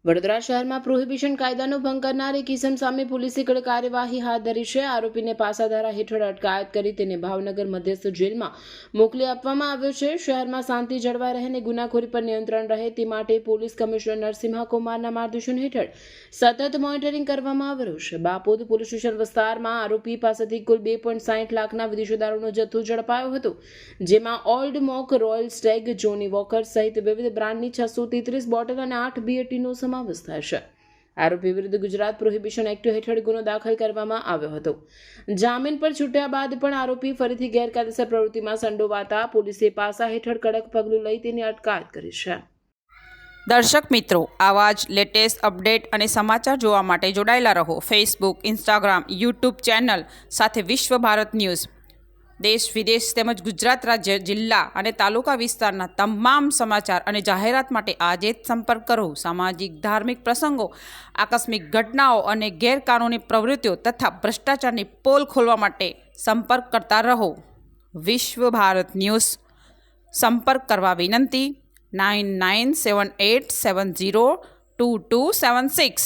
વડોદરા શહેરમાં પ્રોહિબિશન કાયદાનો ભંગ કરનાર એક ઇસમ સામે પોલીસે કડક કાર્યવાહી હાથ ધરી છે. આરોપીને પાસાધારા હેઠળ અટકાયત કરી તેને ભાવનગર મધ્યસ્થ જેલમાં મોકલી આપવામાં આવ્યો છે. શહેરમાં શાંતિ જળવાઈ રહે અને ગુનાખોરી પર નિયંત્રણ રહે તે માટે પોલીસ કમિશનર નરસિંહા કુમારના માર્ગદર્શન હેઠળ સતત મોનિટરિંગ કરવામાં આવી રહ્યું છે. બાપોદ પોલીસ સ્ટેશન વિસ્તારમાં આરોપી પાસેથી કુલ 2.60 લાખના વિદેશી દારૂનો જથ્થો ઝડપાયો હતો, જેમાં ઓલ્ડ મોક, રોયલ સ્ટેગ, જોની વોકર સહિત વિવિધ બ્રાન્ડની 633 બોટલ અને 8 બીએટીનો સમાવેશ થાય છે. આરોપી વિરુદ્ધ ગુજરાત પ્રોહિબિશન એક્ટ હેઠળ ગુનો દાખલ કરવામાં આવ્યો હતો. જામીન પર છૂટ્યા બાદ પણ આરોપી ફરીથી ગેરકાયદેસર પ્રવૃત્તિમાં સંડોવાતા પોલીસે પાસા હેઠળ કડક પગલું લઈ તેની અટકાયત કરી છે. દર્શક મિત્રો, આવા જ લેટેસ્ટ અપડેટ અને સમાચાર જોવા માટે જોડાયેલા રહો ફેસબુક, ઇન્સ્ટાગ્રામ, યુટ્યુબ ચેનલ સાથે વિશ્વ ભારત ન્યૂઝ. દેશ વિદેશ તેમજ ગુજરાત રાજ્ય, જિલ્લા અને તાલુકા વિસ્તારના તમામ સમાચાર અને જાહેરાત માટે આજે જ સંપર્ક કરો. સામાજિક ધાર્મિક પ્રસંગો, આકસ્મિક ઘટનાઓ અને ગેરકાનૂની પ્રવૃત્તિઓ તથા ભ્રષ્ટાચારની પોલ ખોલવા માટે સંપર્ક કરતા રહો. વિશ્વ ભારત ન્યૂઝ. સંપર્ક કરવા વિનંતી 9978702276.